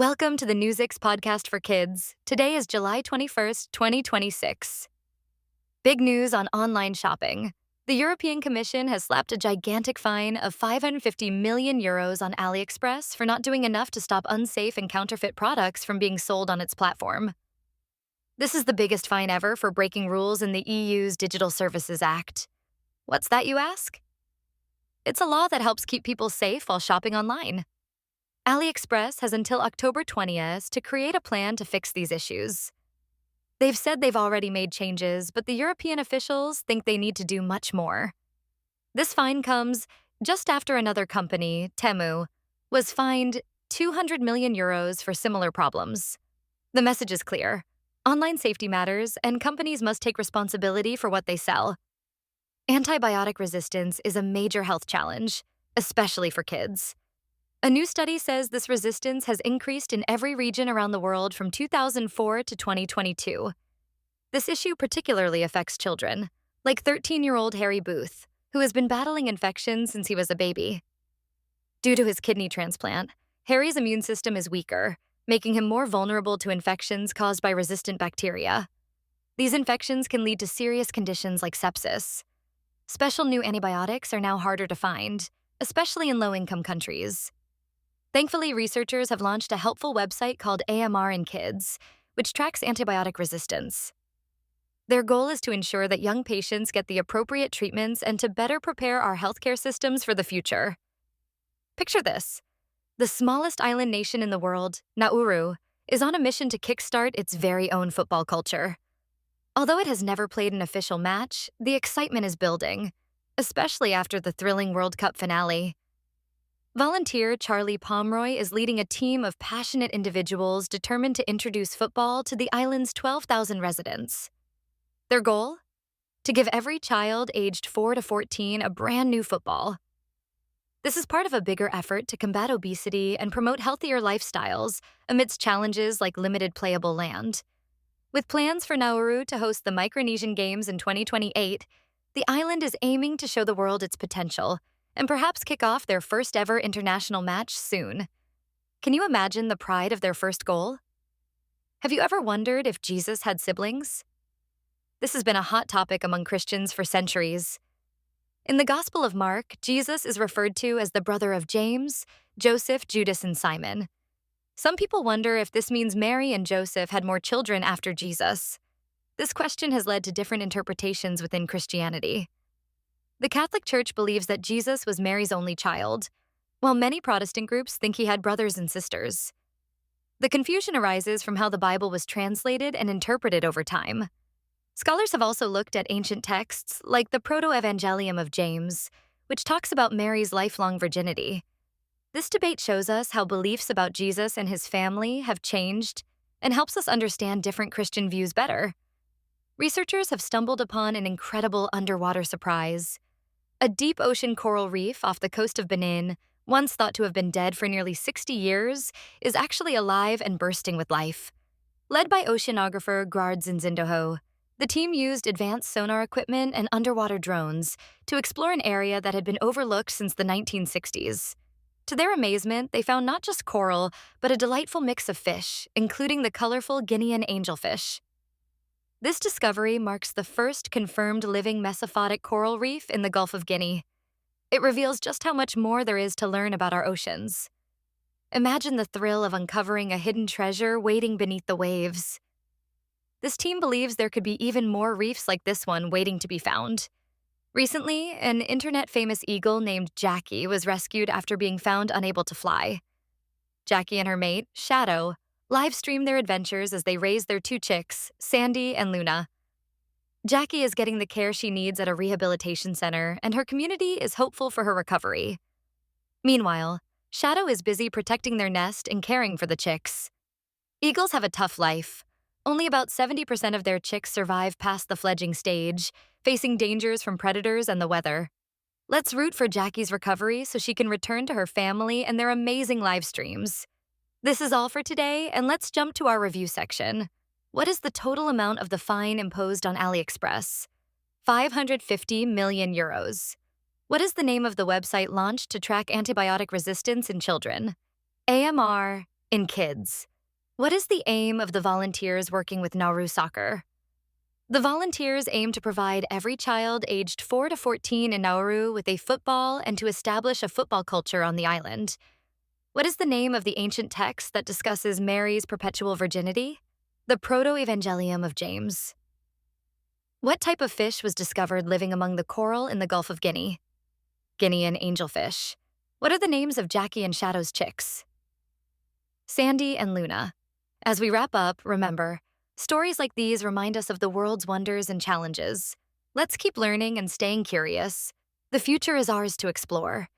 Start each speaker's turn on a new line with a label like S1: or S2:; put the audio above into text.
S1: Welcome to the Newsix podcast for kids. Today is July 21st, 2026. Big news on online shopping. The European Commission has slapped a gigantic fine of 550 million euros on AliExpress for not doing enough to stop unsafe and counterfeit products from being sold on its platform. This is the biggest fine ever for breaking rules in the EU's Digital Services Act. What's that, you ask? It's a law that helps keep people safe while shopping online. AliExpress has until October 20th to create a plan to fix these issues. They've said they've already made changes, but the European officials think they need to do much more. This fine comes just after another company, Temu, was fined 200 million euros for similar problems. The message is clear. Online safety matters, and companies must take responsibility for what they sell. Antibiotic resistance is a major health challenge, especially for kids. A new study says this resistance has increased in every region around the world from 2004 to 2022. This issue particularly affects children, like 13-year-old Harry Booth, who has been battling infections since he was a baby. Due to his kidney transplant, Harry's immune system is weaker, making him more vulnerable to infections caused by resistant bacteria. These infections can lead to serious conditions like sepsis. Special new antibiotics are now harder to find, especially in low-income countries. Thankfully, researchers have launched a helpful website called AMR in Kids, which tracks antibiotic resistance. Their goal is to ensure that young patients get the appropriate treatments and to better prepare our healthcare systems for the future. Picture this. The smallest island nation in the world, Nauru, is on a mission to kickstart its very own football culture. Although it has never played an official match, the excitement is building, especially after the thrilling World Cup finale. Volunteer Charlie Pomeroy is leading a team of passionate individuals determined to introduce football to the island's 12,000 residents. Their goal? To give every child aged 4 to 14 a brand new football. This is part of a bigger effort to combat obesity and promote healthier lifestyles amidst challenges like limited playable land. With plans for Nauru to host the Micronesian Games in 2028, the island is aiming to show the world its potential and perhaps kick off their first ever international match soon. Can you imagine the pride of their first goal? Have you ever wondered if Jesus had siblings? This has been a hot topic among Christians for centuries. In the Gospel of Mark, Jesus is referred to as the brother of James, Joseph, Judas, and Simon. Some people wonder if this means Mary and Joseph had more children after Jesus. This question has led to different interpretations within Christianity. The Catholic Church believes that Jesus was Mary's only child, while many Protestant groups think he had brothers and sisters. The confusion arises from how the Bible was translated and interpreted over time. Scholars have also looked at ancient texts like the Proto-Evangelium of James, which talks about Mary's lifelong virginity. This debate shows us how beliefs about Jesus and his family have changed and helps us understand different Christian views better. Researchers have stumbled upon an incredible underwater surprise. A deep ocean coral reef off the coast of Benin, once thought to have been dead for nearly 60 years, is actually alive and bursting with life. Led by oceanographer Guards Nzindoho, the team used advanced sonar equipment and underwater drones to explore an area that had been overlooked since the 1960s. To their amazement, they found not just coral, but a delightful mix of fish, including the colorful Guinean angelfish. This discovery marks the first confirmed living mesophotic coral reef in the Gulf of Guinea. It reveals just how much more there is to learn about our oceans. Imagine the thrill of uncovering a hidden treasure waiting beneath the waves. This team believes there could be even more reefs like this one waiting to be found. Recently, an internet-famous eagle named Jackie was rescued after being found unable to fly. Jackie and her mate, Shadow, live-stream their adventures as they raise their 2 chicks, Sandy and Luna. Jackie is getting the care she needs at a rehabilitation center, and her community is hopeful for her recovery. Meanwhile, Shadow is busy protecting their nest and caring for the chicks. Eagles have a tough life. Only about 70% of their chicks survive past the fledging stage, facing dangers from predators and the weather. Let's root for Jackie's recovery so she can return to her family and their amazing live streams. This is all for today, and let's jump to our review section. What is the total amount of the fine imposed on AliExpress? 550 million euros. What is the name of the website launched to track antibiotic resistance in children? AMR In kids, what is the aim of the volunteers working with Nauru Soccer? The volunteers aim to provide every child aged 4 to 14 in Nauru with a football and to establish a football culture on the island. What is the name of the ancient text that discusses Mary's perpetual virginity? The Proto-Evangelium of James. What type of fish was discovered living among the coral in the Gulf of Guinea? Guinean angelfish. What are the names of Jackie and Shadow's chicks? Sandy and Luna. As we wrap up, remember, stories like these remind us of the world's wonders and challenges. Let's keep learning and staying curious. The future is ours to explore.